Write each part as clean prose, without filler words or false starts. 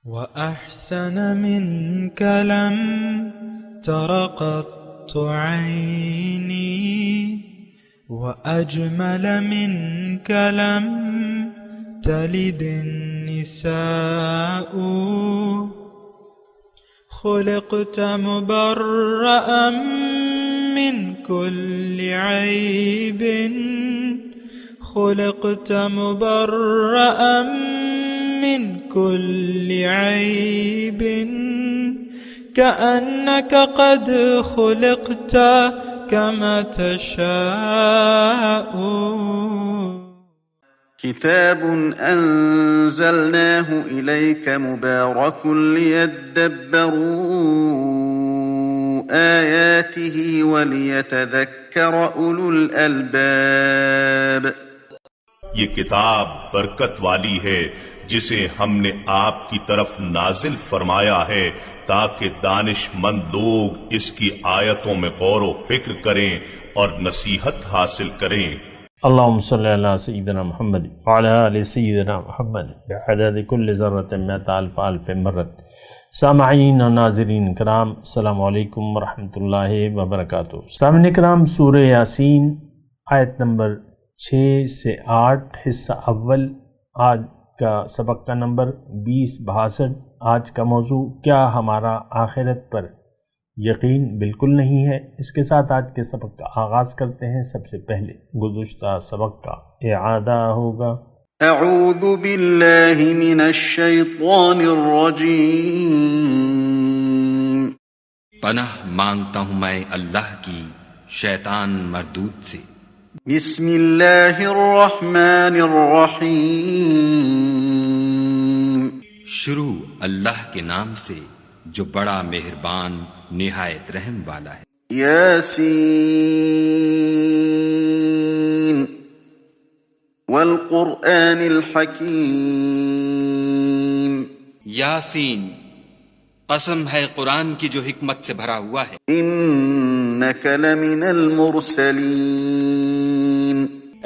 وأحسن منك لم تر قط عيني وأجمل منك لم تلد النساء خلقت مبرأ من كل عيب خلقت مبرأ من كل عيب كأنك قد خلقت كما تشاء. كتاب أنزلناه إليك مبارك ليدبروا آياته وليتذكر أولو الألباب. یہ کتاب برکت والی ہے جسے ہم نے آپ کی طرف نازل فرمایا ہے تاکہ دانش مند لوگ اس کی آیتوں میں غور و فکر کریں اور نصیحت حاصل کریں. اللہم صلی علی سیدنا محمد وعلی آل سیدنا محمد بعدد کل ذرۃ مئۃ الف الف مرۃ. سامعین و ناظرین کرام، السلام علیکم ورحمۃ اللہ وبرکاتہ. سامعین کرام، سورہ یاسین آیت نمبر 6 سے 8 حصہ اول. آج کا سبق کا نمبر 2062. آج کا موضوع کیا ہمارا آخرت پر یقین بالکل نہیں ہے. اس کے ساتھ آج کے سبق کا آغاز کرتے ہیں. سب سے پہلے گزشتہ سبق کا اعادہ ہوگا. اعوذ باللہ من الشیطان الرجیم. پناہ مانگتا ہوں میں اللہ کی شیطان مردود سے. بسم اللہ الرحمن الرحیم. شروع اللہ کے نام سے جو بڑا مہربان نہایت رحم والا ہے. یاسین والقرآن الحکیم. یاسین، قسم ہے قرآن کی جو حکمت سے بھرا ہوا ہے. انک لمن المرسلین.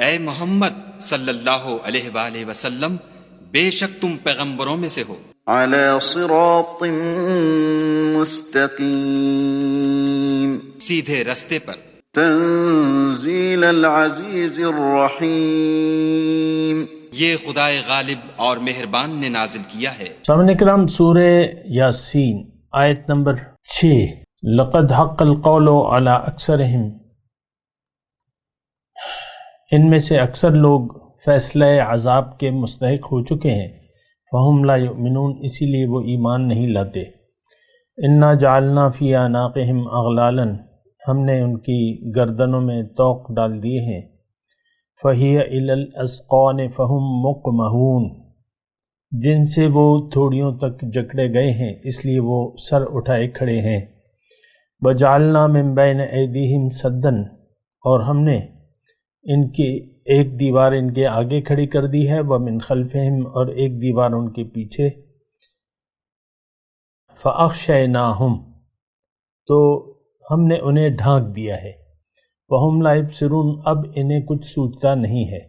اے محمد صلی اللہ علیہ وآلہ وسلم، بے شک تم پیغمبروں میں سے ہو. علی صراط مستقیم. سیدھے رستے پر. تنزیل العزیز الرحیم. یہ خدائے غالب اور مہربان نے نازل کیا ہے. سامعین کرام، سورہ یاسین آیت نمبر 6. لقد حق القول علی اکثرہم. ان میں سے اکثر لوگ فیصلہ عذاب کے مستحق ہو چکے ہیں. فہم لا یؤمنون، اسی لیے وہ ایمان نہیں لاتے. انا جعلنا فی اعناقہم اغلالا، ہم نے ان کی گردنوں میں طوق ڈال دیے ہیں. فہی الی الاذقان فہم مقمحون، جن سے وہ تھوڑیوں تک جکڑے گئے ہیں اس لیے وہ سر اٹھائے کھڑے ہیں. وجعلنا من بین ایدیہم سدا، اور ہم نے ان کی ایک دیوار ان کے آگے کھڑی کر دی ہے. ومن خلفہم، اور ایک دیوار ان کے پیچھے. فاغشیناہم، تو ہم نے انہیں ڈھانک دیا ہے. وہم لا یبصرون، اب انہیں کچھ سوچتا نہیں ہے،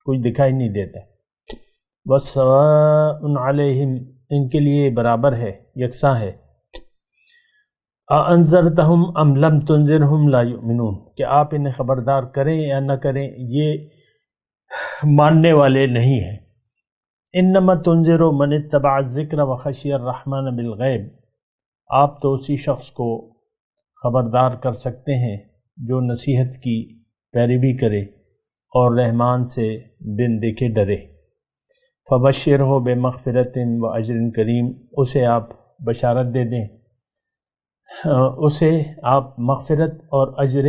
کچھ دکھائی نہیں دیتا. وسواء علیہم، ان کے لیے برابر ہے، یکساں ہے. اانذرتہم ام لم تنذرہم لا یؤمنون، کہ آپ انہیں خبردار کریں یا نہ کریں یہ ماننے والے نہیں ہیں. انما تنذر من اتبع الذکر وخشی الرحمن بالغیب، آپ تو اسی شخص کو خبردار کر سکتے ہیں جو نصیحت کی پیروی کرے اور رحمان سے بن دیکھے ڈرے. فبشرہ بمغفرۃ واجر کریم، اسے آپ بشارت دے دیں، اسے آپ مغفرت اور اجر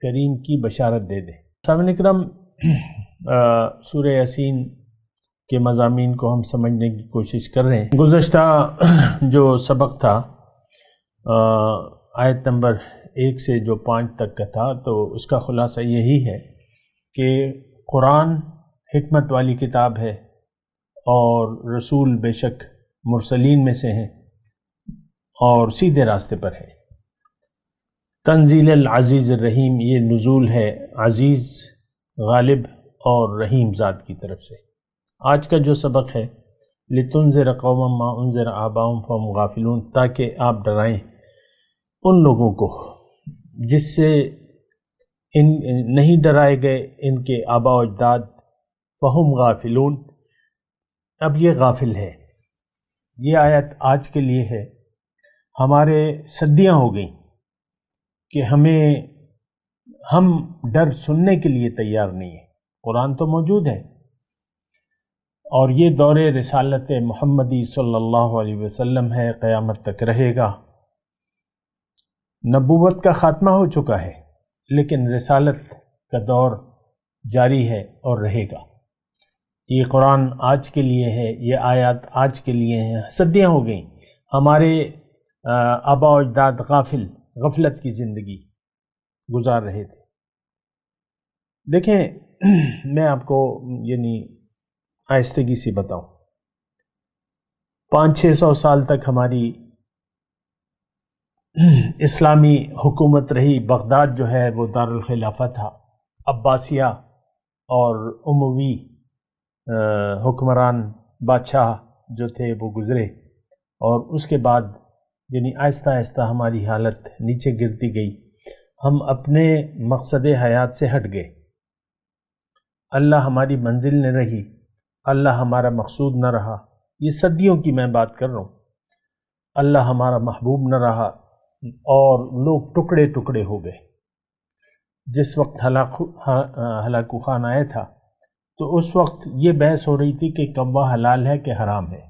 کریم کی بشارت دے دیں. سامعین اکرام، سورہ یاسین کے مضامین کو ہم سمجھنے کی کوشش کر رہے ہیں. گزشتہ جو سبق تھا آیت نمبر 1 سے جو 5 تک کا تھا، تو اس کا خلاصہ یہی ہے کہ قرآن حکمت والی کتاب ہے اور رسول بے شک مرسلین میں سے ہیں اور سیدھے راستے پر ہے. تنزیل العزیز الرحیم، یہ نزول ہے عزیز، غالب اور رحیم ذات کی طرف سے. آج کا جو سبق ہے لتنذر قوما ما انذر آباؤہم فہم غافلون، تاکہ آپ ڈرائیں ان لوگوں کو جس سے ان نہیں ڈرائے گئے ان کے آبا و اجداد، فہم غافلون، اب یہ غافل ہے۔ یہ آیت آج کے لیے ہے، ہمارے صدیاں ہو گئیں کہ ہم ڈر سننے کے لیے تیار نہیں ہیں۔ قرآن تو موجود ہے، اور یہ دور رسالت محمدی صلی اللہ علیہ وسلم ہے، قیامت تک رہے گا۔ نبوت کا خاتمہ ہو چکا ہے، لیکن رسالت کا دور جاری ہے اور رہے گا۔ یہ قرآن آج کے لیے ہے، یہ آیات آج کے لیے ہیں۔ صدیاں ہو گئیں، ہمارے آبا و اجداد غفلت کی زندگی گزار رہے تھے۔ دیکھیں، میں آپ کو یعنی آہستگی سے بتاؤں، 500-600 سال تک ہماری اسلامی حکومت رہی۔ بغداد جو ہے وہ دارالخلافہ تھا، عباسیہ اور اموی حکمران بادشاہ جو تھے وہ گزرے، اور اس کے بعد یعنی آہستہ آہستہ ہماری حالت نیچے گرتی گئی، ہم اپنے مقصد حیات سے ہٹ گئے، اللہ ہماری منزل نہ رہی، اللہ ہمارا مقصود نہ رہا۔ یہ صدیوں کی میں بات کر رہا ہوں۔ اللہ ہمارا محبوب نہ رہا، اور لوگ ٹکڑے ٹکڑے ہو گئے۔ جس وقت ہلاکو خان آیا تھا تو اس وقت یہ بحث ہو رہی تھی کہ کعبہ حلال ہے کہ حرام ہے،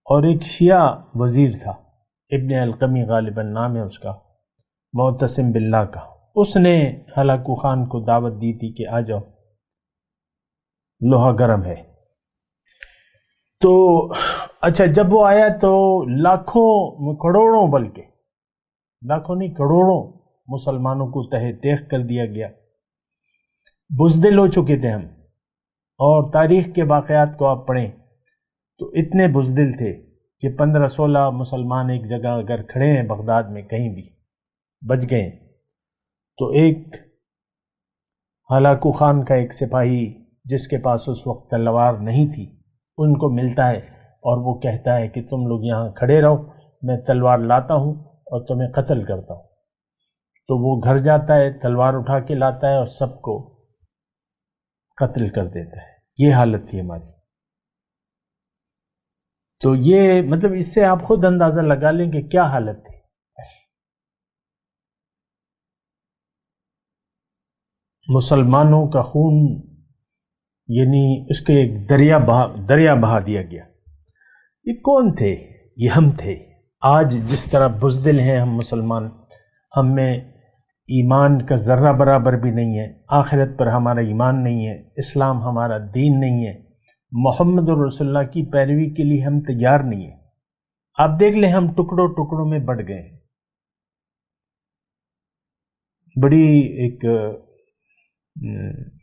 اور ایک شیعہ وزیر تھا، ابن القمی غالباً نام ہے اس کا، معتصم باللہ کا، اس نے ہلاکو خان کو دعوت دی تھی کہ آ جاؤ، لوہا گرم ہے۔ تو اچھا، جب وہ آیا تو لاکھوں کروڑوں، بلکہ لاکھوں نہیں کروڑوں مسلمانوں کو تہہ تیغ کر دیا گیا۔ بزدل ہو چکے تھے ہم، اور تاریخ کے واقعات کو آپ پڑھیں تو اتنے بزدل تھے کہ 15-16 مسلمان ایک جگہ اگر کھڑے ہیں بغداد میں کہیں بھی بچ گئے، تو ایک ہلاکو خان کا ایک سپاہی جس کے پاس اس وقت تلوار نہیں تھی، ان کو ملتا ہے اور وہ کہتا ہے کہ تم لوگ یہاں کھڑے رہو، میں تلوار لاتا ہوں اور تمہیں قتل کرتا ہوں۔ تو وہ گھر جاتا ہے، تلوار اٹھا کے لاتا ہے اور سب کو قتل کر دیتا ہے۔ یہ حالت تھی ہماری۔ تو یہ مطلب اس سے آپ خود اندازہ لگا لیں کہ کیا حالت تھی۔ مسلمانوں کا خون یعنی اس کے ایک دریا بہا دیا گیا۔ یہ کون تھے؟ یہ ہم تھے۔ آج جس طرح بزدل ہیں ہم مسلمان، ہم میں ایمان کا ذرہ برابر بھی نہیں ہے، آخرت پر ہمارا ایمان نہیں ہے، اسلام ہمارا دین نہیں ہے، محمد رسول اللہ کی پیروی کے لیے ہم تیار نہیں ہیں۔ آپ دیکھ لیں، ہم ٹکڑوں ٹکڑوں میں بٹ گئے ہیں۔ بڑی ایک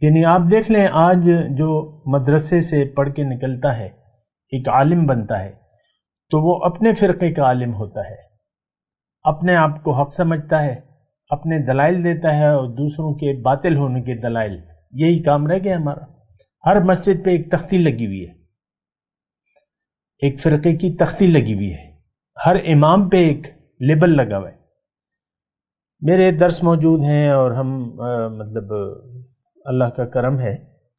یعنی آپ دیکھ لیں، آج جو مدرسے سے پڑھ کے نکلتا ہے، ایک عالم بنتا ہے، تو وہ اپنے فرقے کا عالم ہوتا ہے، اپنے آپ کو حق سمجھتا ہے، اپنے دلائل دیتا ہے، اور دوسروں کے باطل ہونے کے دلائل۔ یہی کام رہ گیا ہمارا۔ ہر مسجد پہ ایک تختی لگی ہوئی ہے، ایک فرقے کی تختی لگی ہوئی ہے، ہر امام پہ ایک لیبل لگا ہوا ہے۔ میرے درس موجود ہیں، اور ہم مطلب اللہ کا کرم ہے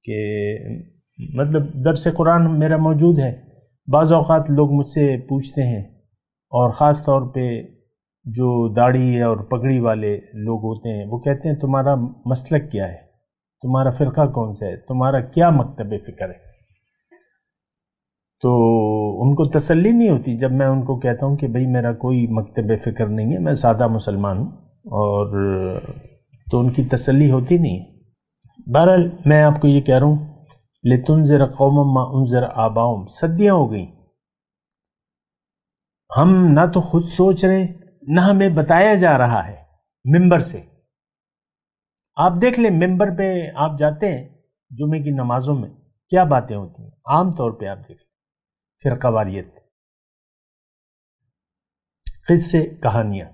کہ مطلب درس قرآن میرا موجود ہے۔ بعض اوقات لوگ مجھ سے پوچھتے ہیں، اور خاص طور پہ جو داڑھی اور پگڑی والے لوگ ہوتے ہیں، وہ کہتے ہیں تمہارا مسلک کیا ہے، تمہارا فرقہ کون سا ہے، تمہارا کیا مکتب فکر ہے۔ تو ان کو تسلی نہیں ہوتی جب میں ان کو کہتا ہوں کہ بھئی میرا کوئی مکتب فکر نہیں ہے، میں سادہ مسلمان ہوں، اور تو ان کی تسلی ہوتی نہیں ہے۔ بہرحال میں آپ کو یہ کہہ رہا ہوں، لِتُنذِرَ قَوْمًا مَا أُنذِرَ آبَاؤُهُمْ، صدیاں ہو گئیں، ہم نہ تو خود سوچ رہے، نہ ہمیں بتایا جا رہا ہے ممبر سے۔ آپ دیکھ لیں، ممبر پہ آپ جاتے ہیں جمعے کی نمازوں میں، کیا باتیں ہوتی ہیں عام طور پہ، آپ دیکھ لیں، فرقہ واریت، قصے، کہانیاں،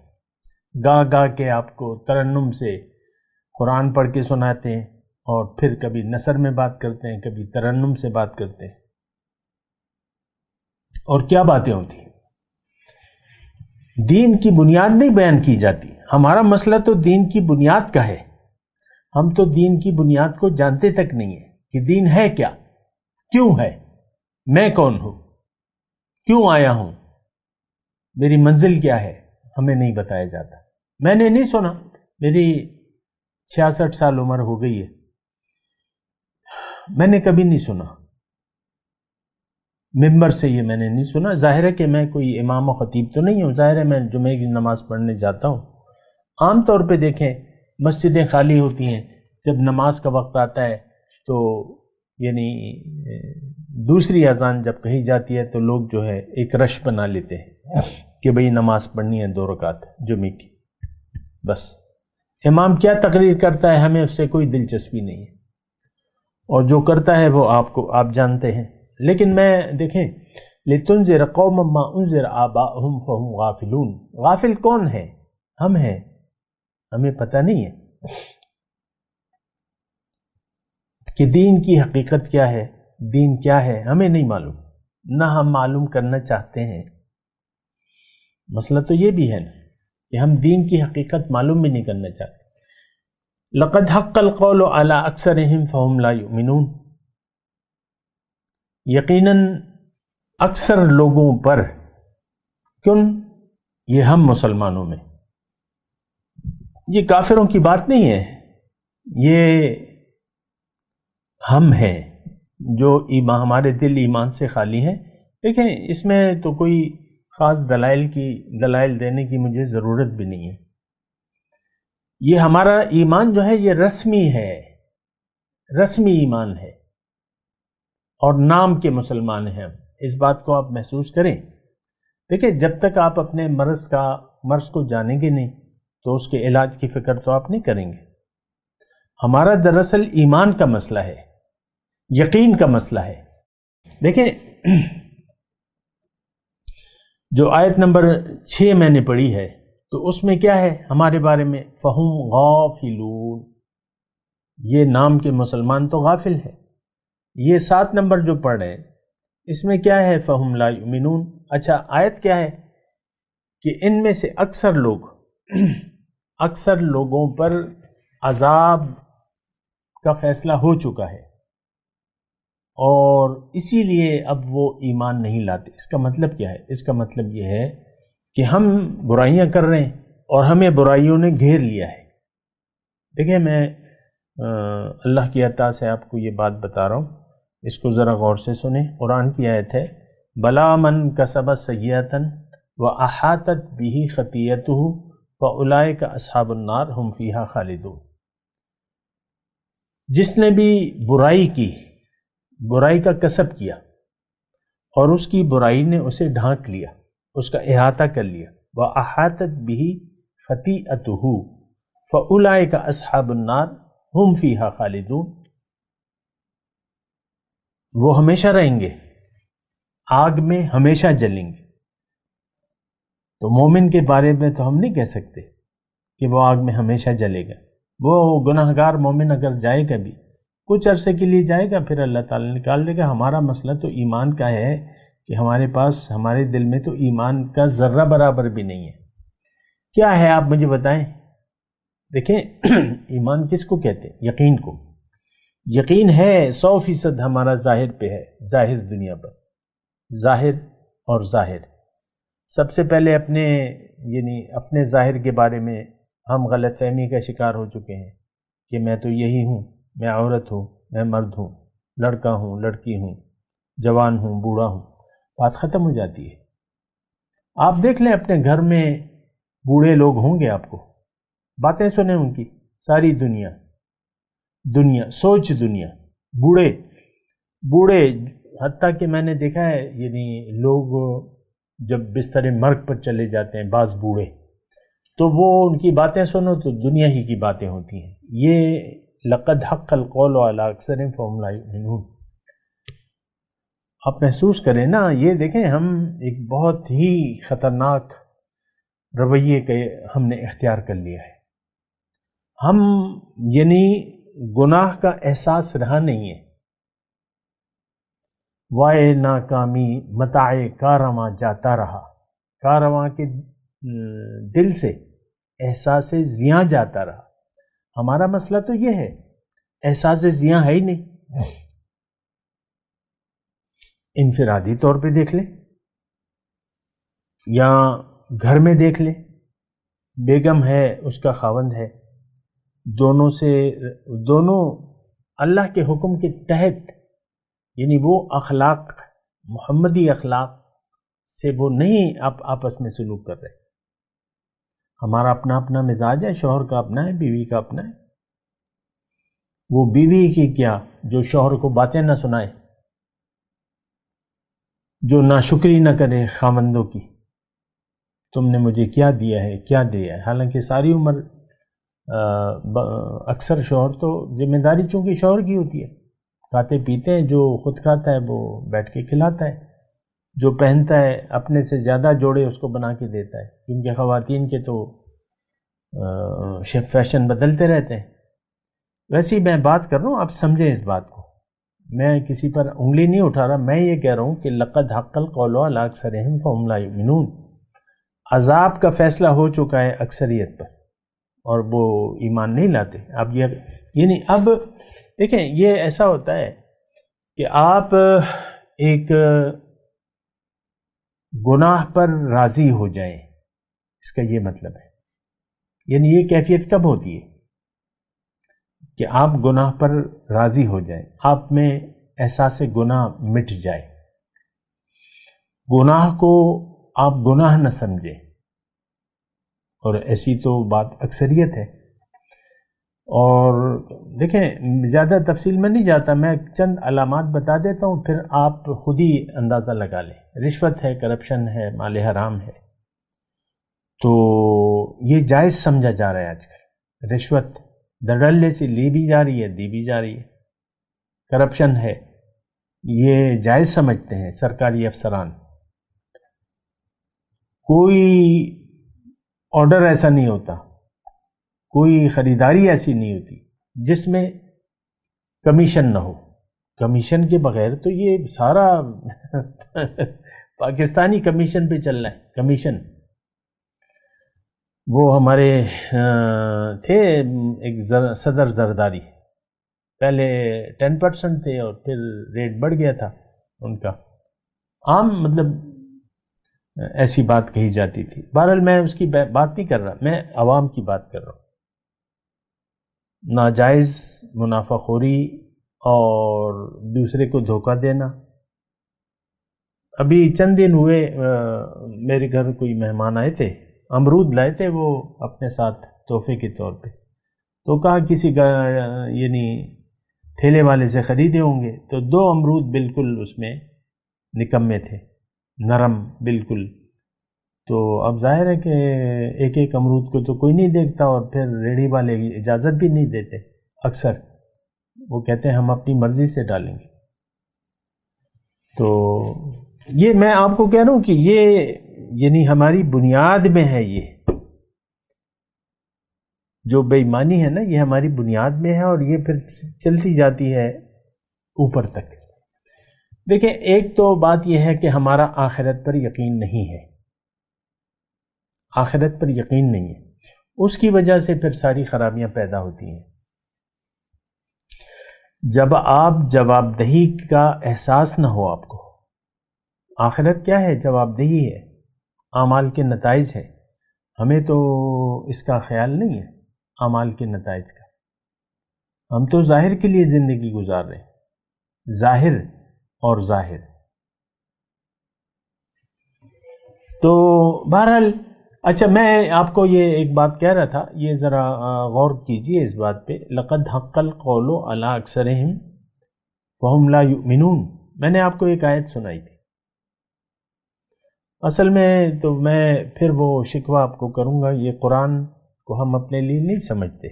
گا گا کے آپ کو ترنم سے قرآن پڑھ کے سناتے ہیں، اور پھر کبھی نثر میں بات کرتے ہیں، کبھی ترنم سے بات کرتے ہیں۔ اور کیا باتیں ہوتی ہیں. دین کی بنیاد نہیں بیان کی جاتی. ہمارا مسئلہ تو دین کی بنیاد کا ہے. ہم تو دین کی بنیاد کو جانتے تک نہیں ہیں کہ دین ہے کیا, کیوں ہے, میں کون ہوں, کیوں آیا ہوں, میری منزل کیا ہے, ہمیں نہیں بتایا جاتا. میں نے نہیں سنا, میری 66 سال عمر ہو گئی ہے, میں نے کبھی نہیں سنا, ممبر سے یہ میں نے نہیں سنا. ظاہر ہے کہ میں کوئی امام و خطیب تو نہیں ہوں, ظاہر ہے میں جمعے کی نماز پڑھنے جاتا ہوں. عام طور پہ دیکھیں مسجدیں خالی ہوتی ہیں, جب نماز کا وقت آتا ہے تو یعنی دوسری اذان جب کہی جاتی ہے تو لوگ جو ہے ایک رش بنا لیتے ہیں کہ بھئی نماز پڑھنی ہے 2 رکعت جمعے کی. بس امام کیا تقریر کرتا ہے ہمیں اس سے کوئی دلچسپی نہیں ہے, اور جو کرتا ہے وہ آپ جانتے ہیں. لیکن میں دیکھیں لِتُنذِرَ قَوْمًا مَّا أُنذِرَ آبَاؤُهُمْ فَهُمْ غَافِلُونَ. غافل کون ہے؟ ہم ہیں, ہمیں پتہ نہیں ہے کہ دین کی حقیقت کیا ہے, دین کیا ہے, ہمیں نہیں معلوم, نہ ہم معلوم کرنا چاہتے ہیں. مسئلہ تو یہ بھی ہے نا کہ ہم دین کی حقیقت معلوم بھی نہیں کرنا چاہتے. لَقَدْ حَقَّ الْقَوْلُ عَلَىٰ أَكْثَرِهِمْ فَهُمْ لَا يُؤْمِنُونَ. یقیناً اکثر لوگوں پر, کن یہ ہم مسلمانوں میں, یہ کافروں کی بات نہیں ہے, یہ ہم ہیں جو ہمارے دل ایمان سے خالی ہیں. دیکھیں اس میں تو کوئی خاص دلائل دینے کی مجھے ضرورت بھی نہیں ہے. یہ ہمارا ایمان جو ہے یہ رسمی ہے, رسمی ایمان ہے, اور نام کے مسلمان ہیں. اس بات کو آپ محسوس کریں. دیکھیں جب تک آپ اپنے مرض کو جانیں گے نہیں تو اس کے علاج کی فکر تو آپ نہیں کریں گے. ہمارا دراصل ایمان کا مسئلہ ہے, یقین کا مسئلہ ہے. دیکھیں جو آیت نمبر 6 میں نے پڑھی ہے تو اس میں کیا ہے ہمارے بارے میں؟ فَهُمْ غَافِلُونَ. یہ نام کے مسلمان تو غافل ہے. یہ 7 نمبر جو پڑھ رہے ہیں اس میں کیا ہے؟ فَهُمْ لَا يُؤْمِنُونَ. اچھا آیت کیا ہے کہ ان میں سے اکثر لوگوں پر عذاب کا فیصلہ ہو چکا ہے اور اسی لیے اب وہ ایمان نہیں لاتے. اس کا مطلب کیا ہے؟ اس کا مطلب یہ ہے کہ ہم برائیاں کر رہے ہیں اور ہمیں برائیوں نے گھیر لیا ہے. دیکھیں میں اللہ کی عطا سے آپ کو یہ بات بتا رہا ہوں, اس کو ذرا غور سے سنیں. قرآن کی آیت ہے بلا من کسب سیئۃ واحاطت به خطیئتہ فاولئک اصحاب النار هم فیہا خالدون. جس نے بھی برائی کا کسب کیا اور اس کی برائی نے اسے ڈھانک لیا, اس کا احاطہ کر لیا, واحاطت به خطیئتہ فاولئک اصحاب النار هم فیہا خالدون. وہ ہمیشہ رہیں گے, آگ میں ہمیشہ جلیں گے. تو مومن کے بارے میں تو ہم نہیں کہہ سکتے کہ وہ آگ میں ہمیشہ جلے گا. وہ گناہگار مومن اگر جائے گا بھی کچھ عرصے کے لیے جائے گا, پھر اللہ تعالیٰ نکال دے گا. ہمارا مسئلہ تو ایمان کا ہے کہ ہمارے پاس ہمارے دل میں تو ایمان کا ذرہ برابر بھی نہیں ہے. کیا ہے آپ مجھے بتائیں. دیکھیں ایمان کس کو کہتے ہیں؟ یقین کو. یقین ہے 100% ہمارا ظاہر پہ ہے, ظاہر دنیا پر, ظاہر اور ظاہر. سب سے پہلے اپنے ظاہر کے بارے میں ہم غلط فہمی کا شکار ہو چکے ہیں کہ میں تو یہی ہوں, میں عورت ہوں, میں مرد ہوں, لڑکا ہوں, لڑکی ہوں, جوان ہوں, بوڑھا ہوں. بات ختم ہو جاتی ہے. آپ دیکھ لیں اپنے گھر میں بوڑھے لوگ ہوں گے, آپ کو باتیں سنیں ان کی, ساری دنیا سوچ دنیا, بوڑھے حتیٰ کہ میں نے دیکھا ہے یعنی لوگ جب بستر مرگ پر چلے جاتے ہیں بعض بوڑھے, تو وہ ان کی باتیں سنو تو دنیا ہی کی باتیں ہوتی ہیں. یہ لقد حق القول علی اکثرہم فہم لا یؤمنون. آپ محسوس کریں نا, یہ دیکھیں ہم ایک بہت ہی خطرناک رویے کے ہم نے اختیار کر لیا ہے. ہم یعنی گناہ کا احساس رہا نہیں ہے. وائے ناکامی متاع کارواں جاتا رہا، کارواں کے دل سے احساس زیاں جاتا رہا۔ ہمارا مسئلہ تو یہ ہے، احساس زیاں ہے ہی نہیں۔ انفرادی طور پہ دیکھ لیں یا گھر میں دیکھ لیں، بیگم ہے، اس کا خاوند ہے، دونوں اللہ کے حکم کے تحت، یعنی وہ اخلاق محمدی اخلاق سے وہ نہیں آپس میں سلوک کر رہے۔ ہمارا اپنا اپنا مزاج ہے، شوہر کا اپنا ہے، بیوی کا اپنا ہے۔ وہ بیوی کی کیا جو شوہر کو باتیں نہ سنائے، جو ناشکری نہ کرے خاوندوں کی، تم نے مجھے کیا دیا ہے، کیا دیا ہے۔ حالانکہ ساری عمر اکثر شوہر تو ذمہ داری چونکہ شوہر کی ہوتی ہے، کھاتے پیتے ہیں، جو خود کھاتا ہے وہ بیٹھ کے کھلاتا ہے، جو پہنتا ہے اپنے سے زیادہ جوڑے اس کو بنا کے دیتا ہے، کیونکہ خواتین کے تو فیشن بدلتے رہتے ہیں۔ ویسے ہی میں بات کر رہا ہوں، آپ سمجھیں اس بات کو، میں کسی پر انگلی نہیں اٹھا رہا، میں یہ کہہ رہا ہوں کہ لقد حق القول علی اکثرہم فہم لا یؤمنون، عذاب کا فیصلہ ہو چکا ہے اکثریت پر اور وہ ایمان نہیں لاتے۔ اب یہ یعنی اب دیکھیں، یہ ایسا ہوتا ہے کہ آپ ایک گناہ پر راضی ہو جائیں، اس کا یہ مطلب ہے، یعنی یہ کیفیت کب ہوتی ہے کہ آپ گناہ پر راضی ہو جائیں، آپ میں احساس گناہ مٹ جائے، گناہ کو آپ گناہ نہ سمجھیں، اور ایسی تو بات اکثریت ہے۔ اور دیکھیں، زیادہ تفصیل میں نہیں جاتا، میں چند علامات بتا دیتا ہوں، پھر آپ خود ہی اندازہ لگا لیں۔ رشوت ہے، کرپشن ہے، مال حرام ہے، تو یہ جائز سمجھا جا رہا ہے آج کل۔ رشوت دھڑلے سے لی بھی جا رہی ہے، دی بھی جا رہی ہے۔ کرپشن ہے، یہ جائز سمجھتے ہیں سرکاری افسران۔ کوئی آرڈر ایسا نہیں ہوتا، کوئی خریداری ایسی نہیں ہوتی جس میں کمیشن نہ ہو۔ کمیشن کے بغیر تو یہ سارا پاکستانی کمیشن پہ چل رہا ہے۔ کمیشن وہ ہمارے تھے ایک صدر زرداری، پہلے 10% تھے اور پھر ریٹ بڑھ گیا تھا ان کا، عام مطلب ایسی بات کہی جاتی تھی۔ بہرحال میں اس کی بات نہیں کر رہا، میں عوام کی بات کر رہا ہوں۔ ناجائز منافع خوری اور دوسرے کو دھوکہ دینا۔ ابھی چند دن ہوئے میرے گھر کوئی مہمان آئے تھے، امرود لائے تھے وہ اپنے ساتھ تحفے کے طور پہ، تو کہا کسی یعنی ٹھیلے والے سے خریدے ہوں گے، تو 2 امرود بالکل اس میں نکمے تھے، نرم بالکل۔ تو اب ظاہر ہے کہ ایک ایک امرود کو تو کوئی نہیں دیکھتا، اور پھر ریڑھی والے اجازت بھی نہیں دیتے اکثر، وہ کہتے ہیں ہم اپنی مرضی سے ڈالیں گے۔ تو یہ میں آپ کو کہہ رہا ہوں کہ یہ یعنی ہماری بنیاد میں ہے، یہ جو بے ایمانی ہے نا، یہ ہماری بنیاد میں ہے، اور یہ پھر چلتی جاتی ہے اوپر تک۔ دیکھیں، ایک تو بات یہ ہے کہ ہمارا آخرت پر یقین نہیں ہے، آخرت پر یقین نہیں ہے، اس کی وجہ سے پھر ساری خرابیاں پیدا ہوتی ہیں۔ جب آپ جواب دہی کا احساس نہ ہو آپ کو، آخرت کیا ہے؟ جواب دہی ہے، اعمال کے نتائج ہے، ہمیں تو اس کا خیال نہیں ہے اعمال کے نتائج کا۔ ہم تو ظاہر کے لیے زندگی گزار رہے ہیں، ظاہر اور ظاہر۔ تو بہرحال اچھا، میں آپ کو یہ ایک بات کہہ رہا تھا، یہ ذرا غور کیجئے اس بات پہ، لقد حق القول علی اکثرہم فہم لا یؤمنون۔ میں نے آپ کو ایک آیت سنائی تھی، اصل میں تو میں پھر وہ شکوہ آپ کو کروں گا، یہ قرآن کو ہم اپنے لیے نہیں سمجھتے۔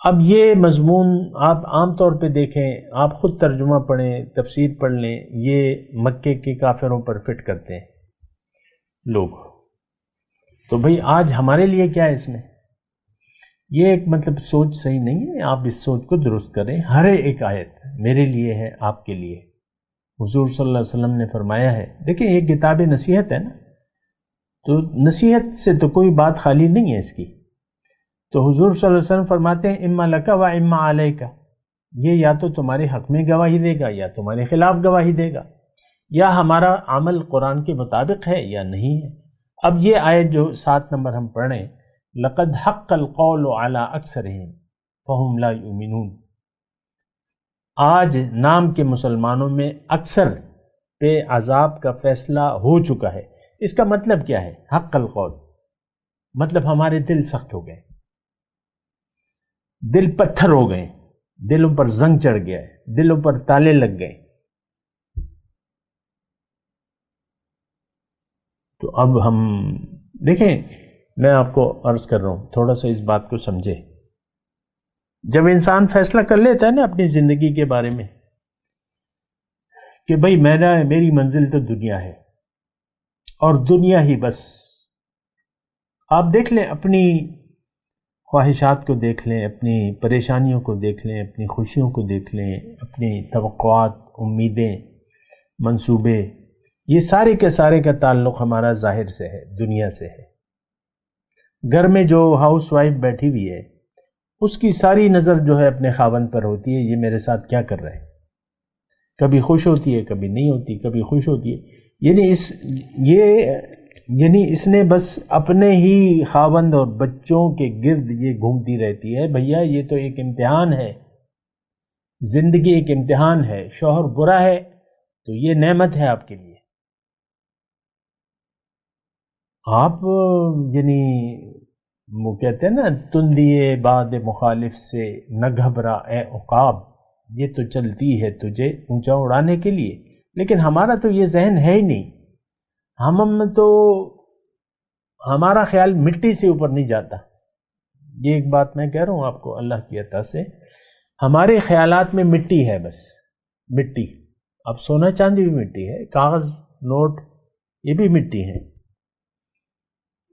اب یہ مضمون آپ عام طور پہ دیکھیں، آپ خود ترجمہ پڑھیں، تفسیر پڑھ لیں، یہ مکے کے کافروں پر فٹ کرتے ہیں لوگ۔ تو بھئی آج ہمارے لیے کیا ہے اس میں؟ یہ ایک مطلب سوچ صحیح نہیں ہے، آپ اس سوچ کو درست کریں۔ ہر ایک آیت میرے لیے ہے، آپ کے لیے، حضور صلی اللہ علیہ وسلم نے فرمایا ہے، دیکھیں یہ کتاب نصیحت ہے نا، تو نصیحت سے تو کوئی بات خالی نہیں ہے اس کی. تو حضور صلی اللہ علیہ وسلم فرماتے ہیں اما لک و اما علیک، یہ یا تو تمہارے حق میں گواہی دے گا یا تمہارے خلاف گواہی دے گا، یا ہمارا عمل قرآن کے مطابق ہے یا نہیں ہے. اب یہ آیت جو 7 نمبر ہم پڑھ رہے ہیں، لقد حق القول علی اکثرہم فہم لا یؤمنون، آج نام کے مسلمانوں میں اکثر پہ عذاب کا فیصلہ ہو چکا ہے. اس کا مطلب کیا ہے؟ حق القول مطلب ہمارے دل سخت ہو گئے، دل پتھر ہو گئے، دلوں پر زنگ چڑھ گیا ہے، دلوں پر تالے لگ گئے. تو اب ہم دیکھیں، میں آپ کو عرض کر رہا ہوں تھوڑا سا اس بات کو سمجھے. جب انسان فیصلہ کر لیتا ہے نا اپنی زندگی کے بارے میں کہ بھئی میری منزل تو دنیا ہے اور دنیا ہی بس، آپ دیکھ لیں اپنی خواہشات کو دیکھ لیں، اپنی پریشانیوں کو دیکھ لیں، اپنی خوشیوں کو دیکھ لیں، اپنی توقعات، امیدیں، منصوبے، یہ سارے کے سارے کا تعلق ہمارا ظاہر سے ہے، دنیا سے ہے. گھر میں جو ہاؤس وائف بیٹھی ہوئی ہے اس کی ساری نظر جو ہے اپنے خاوند پر ہوتی ہے، یہ میرے ساتھ کیا کر رہا ہے. کبھی خوش ہوتی ہے، کبھی نہیں ہوتی، کبھی خوش ہوتی ہے. یعنی اس نے بس اپنے ہی خاوند اور بچوں کے گرد یہ گھومتی رہتی ہے. بھیا یہ تو ایک امتحان ہے، زندگی ایک امتحان ہے. شوہر برا ہے تو یہ نعمت ہے آپ کے لیے. آپ یعنی وہ کہتے ہیں نا، تندیے باد مخالف سے نہ گھبرا اے عقاب، یہ تو چلتی ہے تجھے اونچا اڑانے کے لیے. لیکن ہمارا تو یہ ذہن ہے ہی نہیں. ہم تو ہمارا خیال مٹی سے اوپر نہیں جاتا. یہ ایک بات میں کہہ رہا ہوں آپ کو اللہ کی عطا سے، ہمارے خیالات میں مٹی ہے، بس مٹی. اب سونا چاندی بھی مٹی ہے، کاغذ نوٹ یہ بھی مٹی ہے.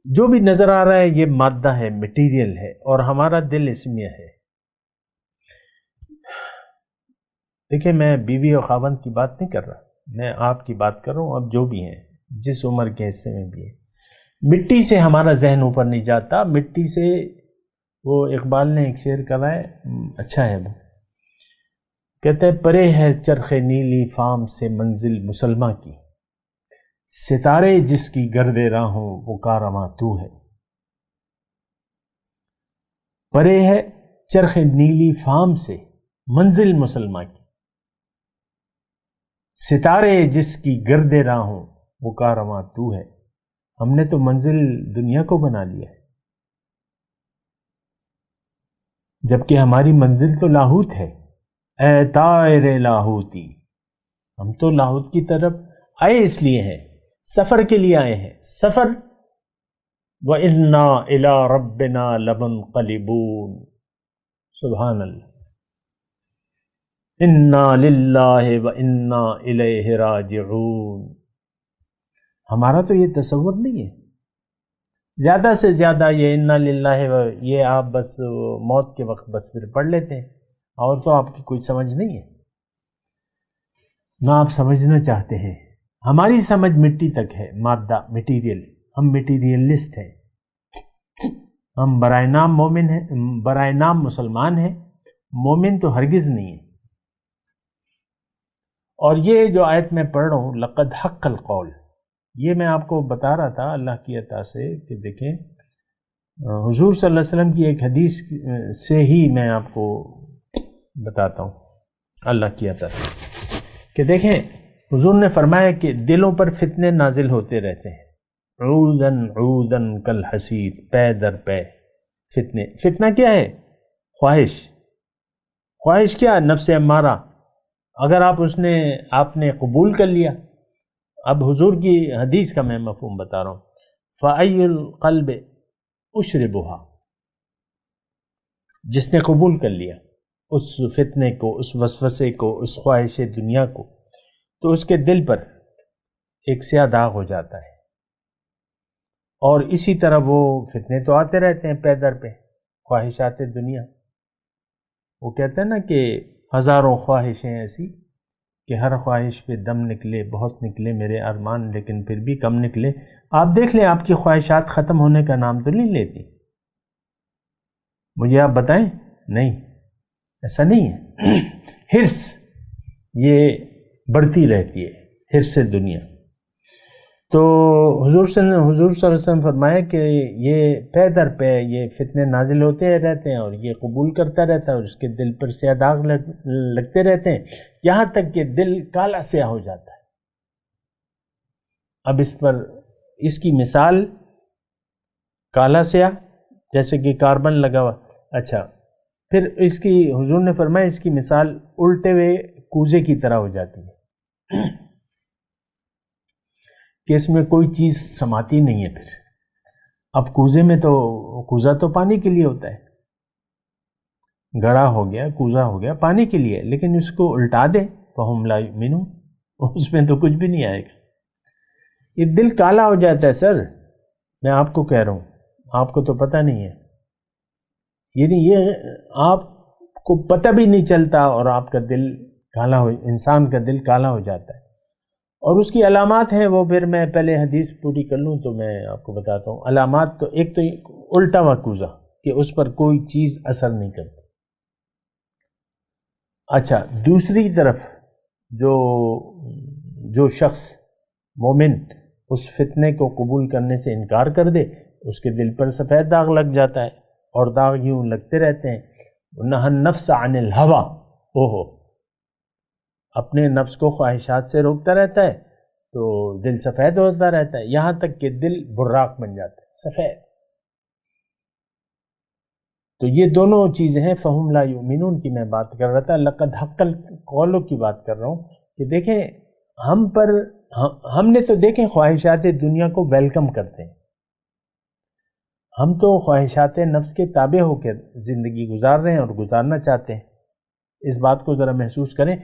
جو بھی نظر آ رہا ہے یہ مادہ ہے، مٹیریل ہے، اور ہمارا دل اس میں ہے. دیکھیں میں بیوی اور خاوند کی بات نہیں کر رہا، میں آپ کی بات کر رہا ہوں. اب جو بھی ہیں، جس عمر کے حصے میں بھی ہیں، مٹی سے ہمارا ذہن اوپر نہیں جاتا. مٹی سے، وہ اقبال نے ایک شعر کہا ہے، اچھا ہے، وہ کہتے ہیں پرے ہے چرخ نیلی فام سے منزل مسلمہ کی، ستارے جس کی گرد راہوں وہ کارواں تو ہے. پرے ہے چرخ نیلی فام سے منزل مسلمہ کی، ستارے جس کی گرد راہوں وہ کارواں تو ہے. ہم نے تو منزل دنیا کو بنا لیا ہے، جبکہ ہماری منزل تو لاہوت ہے. اے طائر لاہوتی، ہم تو لاہوت کی طرف آئے اس لیے ہیں، سفر کے لیے آئے ہیں. سفر وَإِنَّا إِلَىٰ رَبِّنَا لَمُنْقَلِبُونَ. سبحان اللہ. اِنَّا لِلَّهِ وَإِنَّا إِلَيْهِ رَاجِعُونَ. ہمارا تو یہ تصور نہیں ہے. زیادہ سے زیادہ یہ اِنَّا لِلَّهِ یہ آپ بس موت کے وقت بس پھر پڑھ لیتے ہیں، اور تو آپ کی کوئی سمجھ نہیں ہے، نہ آپ سمجھنا چاہتے ہیں. ہماری سمجھ مٹی تک ہے، مادہ، مٹیریل. ہم مٹیریلسٹ ہیں. ہم برائے نام مومن ہیں، برائے نام مسلمان ہیں، مومن تو ہرگز نہیں ہے. اور یہ جو آیت میں پڑھ رہا ہوں لقد حق القول، یہ میں آپ کو بتا رہا تھا اللہ کی عطا سے کہ دیکھیں حضور صلی اللہ علیہ وسلم کی ایک حدیث سے ہی میں آپ کو بتاتا ہوں اللہ کی عطا سے کہ دیکھیں حضور نے فرمایا کہ دلوں پر فتنے نازل ہوتے رہتے ہیں، عودن عودن کالحسید، پے در پے فتنے. فتنہ کیا ہے؟ خواہش. خواہش کیا؟ نفس امارہ. اگر آپ نے قبول کر لیا. اب حضور کی حدیث کا میں مفہوم بتا رہا ہوں. فَأَيُّ الْقَلْبِ أُشْرِبُهَا، جس نے قبول کر لیا اس فتنے کو، اس وسوسے کو، اس خواہش دنیا کو، تو اس کے دل پر ایک سیاہ داغ ہو جاتا ہے. اور اسی طرح وہ فتنے تو آتے رہتے ہیں پے در پہ، خواہشات دنیا. وہ کہتے ہیں نا کہ ہزاروں خواہشیں ایسی کہ ہر خواہش پہ دم نکلے، بہت نکلے میرے ارمان لیکن پھر بھی کم نکلے۔ آپ دیکھ لیں آپ کی خواہشات ختم ہونے کا نام تو نہیں لیتی، مجھے آپ بتائیں، نہیں ایسا نہیں ہے۔ حرص یہ بڑھتی رہتی ہے، حرص دنیا۔ تو حضور صلی اللہ علیہ وسلم فرمایا کہ یہ پے در پے یہ فتنے نازل ہوتے رہتے ہیں اور یہ قبول کرتا رہتا ہے اور اس کے دل پر سیاہ داغ لگتے رہتے ہیں یہاں تک کہ دل کالا سیاہ ہو جاتا ہے۔ اب اس کی مثال کالا سیاہ جیسے کہ کاربن لگا ہوا، اچھا پھر اس کی حضور نے فرمایا اس کی مثال الٹے ہوئے کوزے کی طرح ہو جاتی ہے کہ اس میں کوئی چیز سماتی نہیں ہے۔ پھر اب کوزے میں تو کوزہ تو پانی کے لیے ہوتا ہے، گڑھا ہو گیا کوزہ ہو گیا پانی کے لیے، لیکن اس کو الٹا دے فہم لا یؤمنون، اس میں تو کچھ بھی نہیں آئے گا۔ یہ دل کالا ہو جاتا ہے سر، میں آپ کو کہہ رہا ہوں، آپ کو تو پتہ نہیں ہے، یعنی یہ آپ کو پتہ بھی نہیں چلتا اور آپ کا دل کالا ہو، انسان کا دل کالا ہو جاتا ہے۔ اور اس کی علامات ہیں، وہ پھر میں پہلے حدیث پوری کر لوں تو میں آپ کو بتاتا ہوں۔ علامات تو ایک تو الٹا ہوا کوزہ کہ اس پر کوئی چیز اثر نہیں کرتی۔ اچھا دوسری طرف جو شخص مومن اس فتنے کو قبول کرنے سے انکار کر دے، اس کے دل پر سفید داغ لگ جاتا ہے، اور داغ یوں لگتے رہتے ہیں۔ نہى النفس عن الہوى، اوہو، اپنے نفس کو خواہشات سے روکتا رہتا ہے تو دل سفید ہوتا رہتا ہے، یہاں تک کہ دل براق بن جاتا ہے، سفید۔ تو یہ دونوں چیزیں ہیں، فہم لا یؤمنون کی میں بات کر رہا تھا، لقد حق القول کی بات کر رہا ہوں کہ دیکھیں ہم نے تو دیکھیں خواہشات دنیا کو ویلکم کرتے ہیں، ہم تو خواہشات نفس کے تابع ہو کر زندگی گزار رہے ہیں اور گزارنا چاہتے ہیں۔ اس بات کو ذرا محسوس کریں،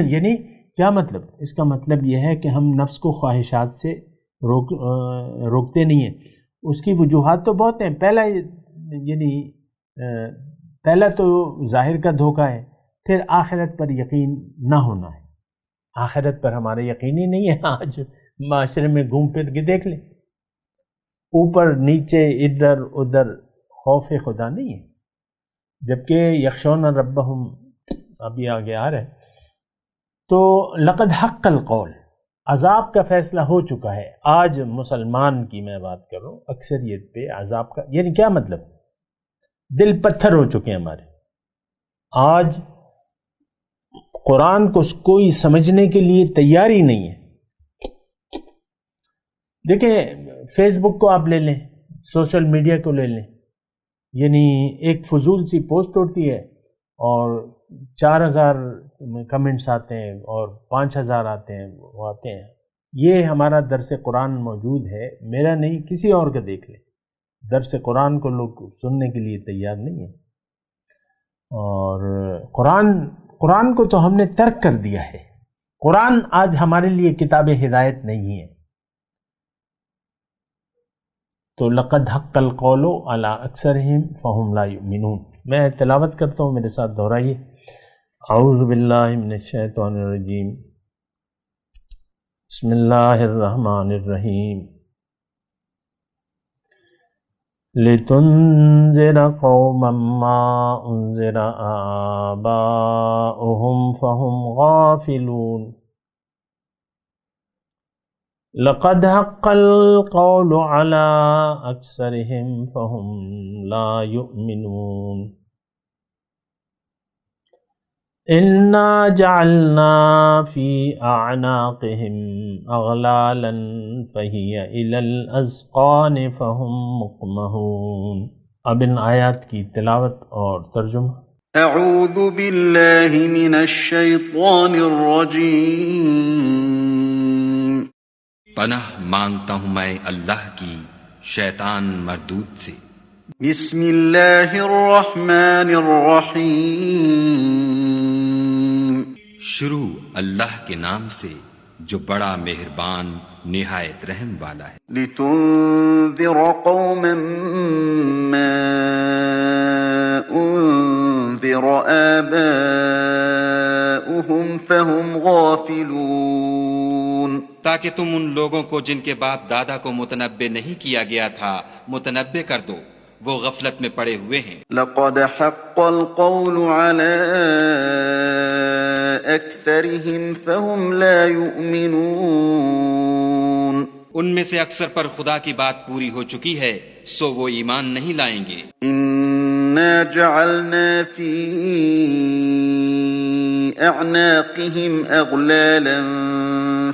یعنی کیا مطلب؟ اس کا مطلب یہ ہے کہ ہم نفس کو خواہشات سے روکتے نہیں ہیں۔ اس کی وجوہات تو بہت ہیں، پہلا تو ظاہر کا دھوکہ ہے، پھر آخرت پر یقین نہ ہونا ہے۔ آخرت پر ہمارا یقین ہی نہیں ہے، آج معاشرے میں گھوم پھر کے دیکھ لیں، اوپر نیچے ادھر ادھر خوف خدا نہیں ہے، جبکہ یخشون ربہم ابھی آگے آ رہے۔ تو لقد حق القول، عذاب کا فیصلہ ہو چکا ہے۔ آج مسلمان کی میں بات کر رہا ہوں، اکثریت پہ عذاب کا، یعنی کیا مطلب؟ دل پتھر ہو چکے ہیں ہمارے۔ آج قرآن کو کوئی سمجھنے کے لیے تیار ہی نہیں ہے۔ دیکھیں فیس بک کو آپ لے لیں، سوشل میڈیا کو لے لیں، یعنی ایک فضول سی پوسٹ ہوتی ہے اور 4000 کمنٹس آتے ہیں اور 5000 آتے ہیں، وہ آتے ہیں۔ یہ ہمارا درس قرآن موجود ہے، میرا نہیں کسی اور کا دیکھ لیں، درس قرآن کو لوگ سننے کے لیے تیار نہیں ہیں۔ اور قرآن کو تو ہم نے ترک کر دیا ہے۔ قرآن آج ہمارے لیے کتاب ہدایت نہیں ہے۔ تو لقد حق القول علی اکثرہم فہم لا یؤمنون۔ میں تلاوت کرتا ہوں، میرے ساتھ دہرائیے۔ اعوذ باللہ من الشیطان الرجیم، بسم اللہ الرحمن الرحیم۔ لِتُنذِرَ قَوْمًا مَّا أُنذِرَ آبَاؤُهُمْ فَهُمْ غَافِلُونَ لَقَدْ حَقَّ الْقَوْلُ عَلَىٰ أَكْثَرِهِمْ فَهُمْ لَا يُؤْمِنُونَ إِنَّا جَعَلْنَا فِي أَعْنَاقِهِمْ أَغْلَالًا فَهِيَ إِلَى الْأَذْقَانِ فَهُمْ مُقْمَحُونَ۔ اب ان آیات کی تلاوت اور ترجمہ۔ اعوذ باللہ من الشیطان الرجیم۔ پناہ مانگتا ہوں میں اللہ کی شیطان مردود سے۔ بسم اللہ الرحمن الرحیم۔ شروع اللہ کے نام سے جو بڑا مہربان نہایت رحم والا ہے۔ لتنذر قوما ما انذر آباؤهم فهم غافلون تاکہ تم ان لوگوں کو جن کے باپ دادا کو متنبع نہیں کیا گیا تھا متنبع کر دو، وہ غفلت میں پڑے ہوئے ہیں۔ لقد حق القول على أكثرهم فهم لا يؤمنون ان میں سے اکثر پر خدا کی بات پوری ہو چکی ہے، سو وہ ایمان نہیں لائیں گے۔ إنا جعلنا في أعناقهم أغلالا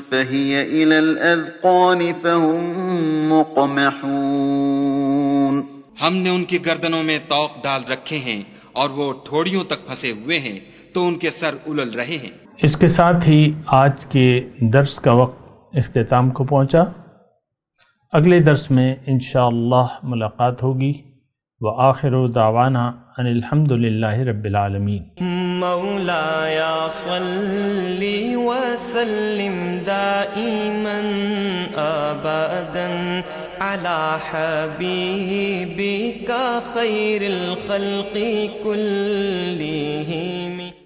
فهي إلى الأذقان فهم مقمحون ہم نے ان کی گردنوں میں طوق ڈال رکھے ہیں اور وہ ٹھوڑیوں تک پھنسے ہوئے ہیں تو ان کے سر الل رہے ہیں۔ اس کے ساتھ ہی آج کے درس کا وقت اختتام کو پہنچا۔ اگلے درس میں انشاءاللہ ملاقات ہوگی۔ وآخر دعوانا ان الحمدللہ رب العالمین۔ مولاي صل وسلم دائما ابدا على حبيبك خير الخلق كل